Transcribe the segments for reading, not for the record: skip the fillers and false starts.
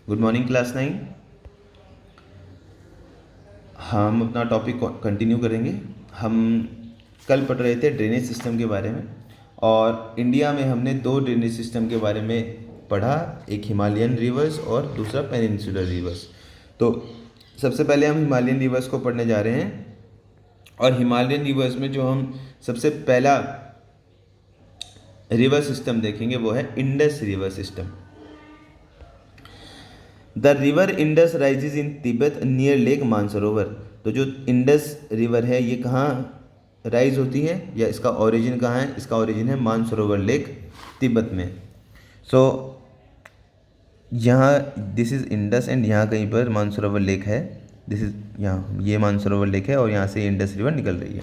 Good morning class 9। हम अपना topic continue करेंगे। हम कल पढ़ रहे थे ड्रेनेज सिस्टम के बारे में, और इंडिया में हमने दो ड्रेनेज सिस्टम के बारे में पढ़ा, एक हिमालयन रिवर्स और दूसरा पेनिनसुलर रिवर्स। तो सबसे पहले हम हिमालयन रिवर्स को पढ़ने जा रहे हैं, और हिमालयन रिवर्स में जो हम सबसे पहला रिवर सिस्टम देखेंगे वो है Indus river system. The river Indus rises in Tibet near lake Mansarovar. तो जो इंडस रिवर है ये कहाँ राइज होती है, या इसका ओरिजिन कहाँ है? इसका ओरिजिन है मानसरोवर लेक, तिब्बत में। सो यहाँ दिस इज़ इंडस एंड यहाँ कहीं पर मानसरोवर लेक है। दिस इज यहाँ ये मानसरोवर लेक है और यहाँ से इंडस रिवर निकल रही है।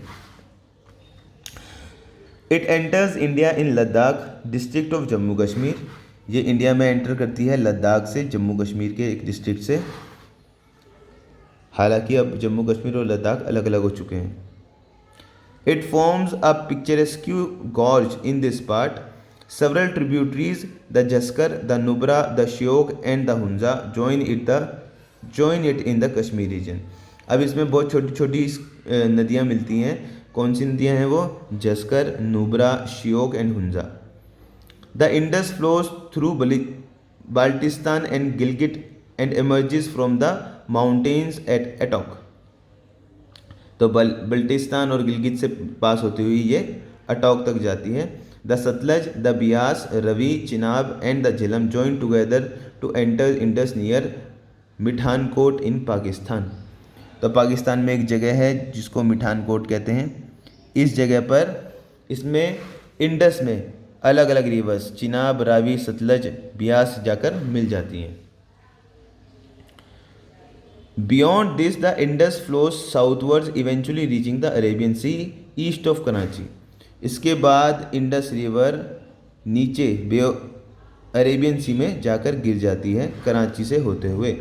It enters India in Ladakh district of Jammu Kashmir. ये इंडिया में एंटर करती है लद्दाख से, जम्मू कश्मीर के एक डिस्ट्रिक्ट से। हालांकि अब जम्मू कश्मीर और लद्दाख अलग अलग हो चुके हैं। It forms a picturesque gorge in this part. Several tributaries the Zaskar, the Nubra, the Shyok and the Hunza join it in the Kashmir region. अब इसमें बहुत छोटी छोटी नदियाँ मिलती हैं। कौन सी नदियाँ हैं वो? Zaskar, Nubra, Shyok and Hunza. The Indus flows through Baltistan and Gilgit and emerges from the mountains at Attock। तो बल्टिस्तान और गिलगित से पास होती हुई ये अटोक तक जाती है। The Sutlej, the Beas, Ravi, Chenab and the Jhelum join together to enter Indus near Mithankot in Pakistan. तो पाकिस्तान में एक जगह है जिसको मिठानकोट कहते हैं। इस जगह पर इसमें इंडस में अलग अलग रिवर्स चिनाब, रावी, सतलज, बियास जाकर मिल जाती हैं। Beyond this the Indus flows southwards eventually reaching the Arabian sea east of Karachi. इसके बाद इंडस रिवर नीचे अरेबियन सी में जाकर गिर जाती है कराची से होते हुए।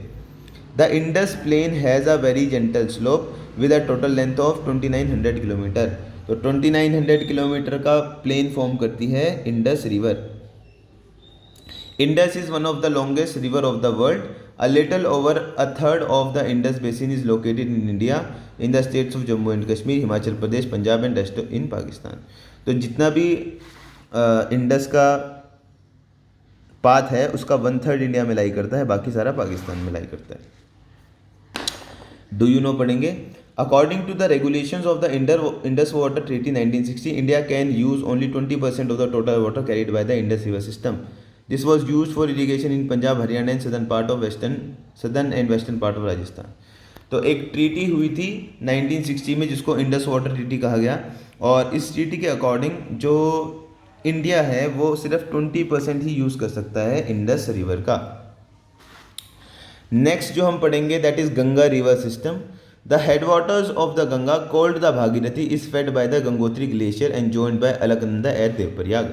The Indus plain has a very gentle slope with a total length of 2900 kilometre. तो 2900 किलोमीटर का प्लेन फॉर्म करती है Indus river. Indus is one of the longest river of the world. A little over a third of the Indus basin is located in India in the states of Jammu and Kashmir, Himachal Pradesh, Punjab and rest in Pakistan. तो जितना भी Indus का path है उसका 1/3 India में lie करता है, बाकी सारा पाकिस्तान में लाई करता है। डू यू नो पढ़ेंगे। According to the regulations of the Indus water treaty 1960, India can use only 20% of the total water carried by the Indus river system. This was use for irrigation in Punjab, Haryana and southern and western part of Rajasthan. तो एक treaty हुई थी 1960 में जिसको Indus water treaty कहा गया, और इस ट्रीटी के अकॉर्डिंग जो इंडिया है वो सिर्फ 20% ही यूज़ कर सकता है इंडस रिवर का। नेक्स्ट जो हम पढ़ेंगे that is Ganga river system. The headwaters of the Ganga called the Bhagirathi is fed by the Gangotri glacier and joined by Alaknanda at Devprayag.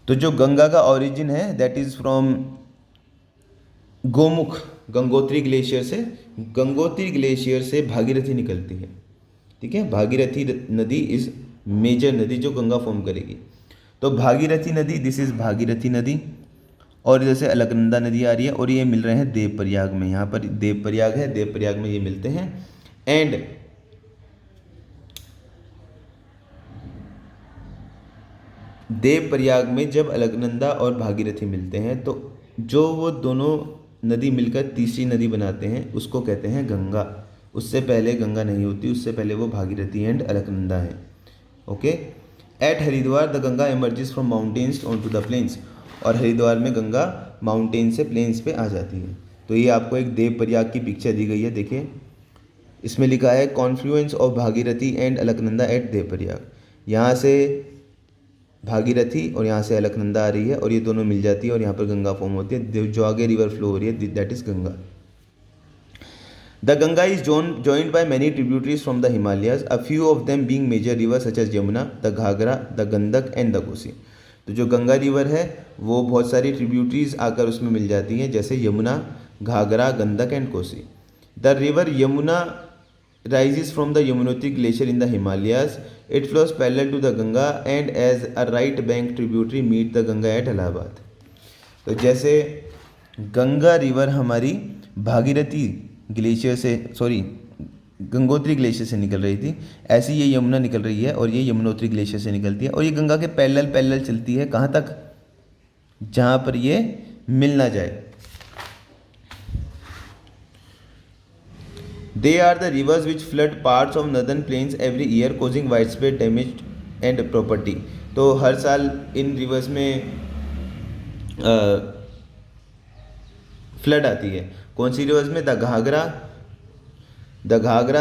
तो जो गंगा का ओरिजिन है that is from Gomukh, Gangotri glacier से भागीरथी निकलती है। ठीक है, भागीरथी नदी इज मेजर नदी जो गंगा फॉर्म करेगी। तो भागीरथी नदी, दिस इज भागीरथी नदी, और इधर से अलकनंदा नदी आ रही है, और ये मिल रहे हैं देवप्रयाग में। यहाँ पर देवप्रयाग है, देवप्रयाग में ये मिलते हैं। एंड देवप्रयाग में जब अलकनंदा और भागीरथी मिलते हैं तो जो वो दोनों नदी मिलकर तीसरी नदी बनाते हैं उसको कहते हैं गंगा। उससे पहले गंगा नहीं होती, उससे पहले वो भागीरथी एंड अलकनंदा है। Okay. At Haridwar the Ganga emerges from mountains on to the plains. और हरिद्वार में गंगा माउंटेन से प्लेन्स पे आ जाती है। तो ये आपको एक देवप्रयाग की पिक्चर दी गई है, देखिए इसमें लिखा है confluence of Bhagirathi and Alaknanda at Devprayag. यहाँ से भागीरथी और यहाँ से अलकनंदा आ रही है और ये दोनों मिल जाती है और यहाँ पर गंगा फॉर्म होती है। जो आगे रिवर फ्लो हो रही है that is Ganga. The Ganga is joined by many tributaries from the Himalayas, a few of them being major rivers such as Yamuna, the Ghagra, the Gandak and the Kosi। तो जो Ganga river है वो बहुत सारी tributaries आकर उसमें मिल जाती हैं, जैसे Yamuna, Ghaghara, Gandak and Kosi. The river Yamuna rises from the Yamunotri glacier in the Himalayas. It flows parallel to the Ganga and as a right bank tributary meet the Ganga at Allahabad। तो जैसे गंगा रिवर हमारी भागीरथी ग्लेशियर से, sorry, Gangotri glacier से निकल रही थी। ऐसी ये यमुना निकल रही है और ये यमुनोत्री ग्लेशियर से निकलती है और ये गंगा के पैरेलल पैरेलल चलती है, कहाँ तक, जहाँ पर ये मिल ना जाए। They are the rivers which flood parts of northern plains every year, causing widespread damage and property. तो हर साल इन रिवर्स में फ्लड आती है। कौन सी रिवर्स में? The Ghaghara,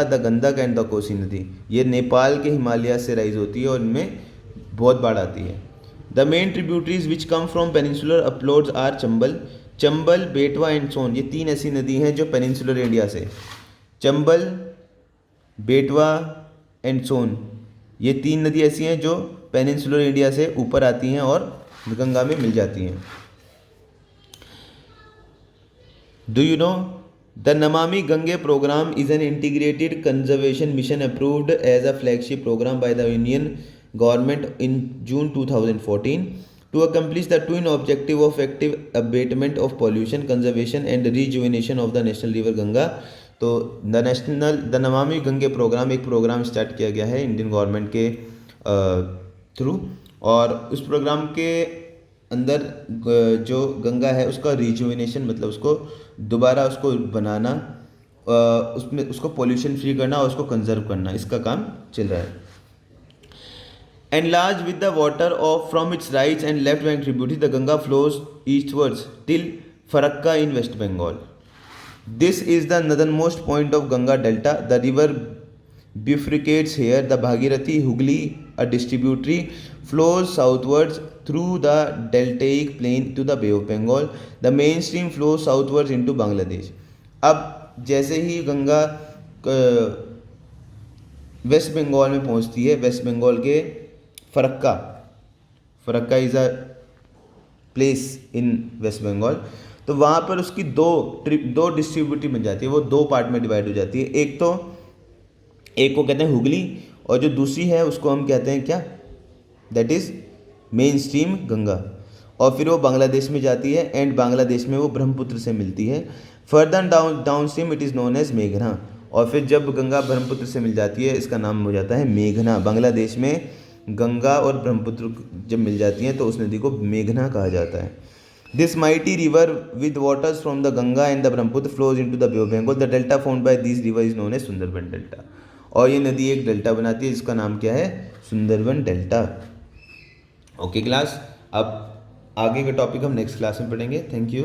the Gandak and the Kosi नदी। ये नेपाल के हिमालय से राइज होती है और इनमें बहुत बाढ़ आती है। The main tributaries which come from peninsular uplands are Chambal, Betwa and सोन। ये तीन ऐसी नदी हैं जो पेनिनसुलर इंडिया से, चंबल, बेटवा एंड सोन, ये तीन नदी ऐसी हैं जो पेनिनसुलर इंडिया से ऊपर आती हैं और गंगा में मिल जाती हैं। Do you know the Namami Gange programme is an integrated conservation mission approved as a flagship programme by the union government in June 2014 to accomplish the twin objective of active abatement of pollution, conservation and rejuvenation of the national river Ganga। तो the Namami Gange programme एक programme start किया गया है Indian government के through, और उस programme के अंदर जो गंगा है उसका रिजुविनेशन, मतलब उसको दोबारा उसको बनाना, उसमें उसको पोल्यूशन फ्री करना और उसको कंजर्व करना, इसका काम चल रहा है। Enlarged with the water from its right and left bank tributaries, the Ganga flows eastwards till Farakka in West Bengal. This is the northernmost point of Ganga Delta. The river bifurcates here. The Bhagirathi Hooghly, a distributary, flows southwards through the deltaic plain to the Bay of Bengal. The main stream flows southwards into Bangladesh. अब जैसे ही Ganga waste Bengal में पहुंचती है, West Bengal के Farakka is a place in West Bengal, तो वहाँ पर उसकी दो डिस्ट्रीब्यूटरी बन जाती है, वो दो पार्ट में डिवाइड हो जाती है। एक को कहते हैं हुगली और जो दूसरी है उसको हम कहते हैं क्या, that is main stream Ganga. और फिर वो बांग्लादेश में जाती है एंड बांग्लादेश में वो ब्रह्मपुत्र से मिलती है। Further down stream it is known as मेघना, और फिर जब गंगा ब्रह्मपुत्र से मिल जाती है इसका नाम हो जाता है मेघना। बांग्लादेश में गंगा और ब्रह्मपुत्र जब मिल जाती हैं तो उस नदी को मेघना कहा जाता है। This mighty river with waters from the Ganga and the Brahmaputra flows into the Bay of Bengal. The delta found by this river is known as Sundarban delta. और ये नदी एक डेल्टा बनाती है जिसका नाम क्या है, सुंदरबन डेल्टा। ओके क्लास, अब आगे का टॉपिक हम नेक्स्ट क्लास में पढ़ेंगे। Thank you.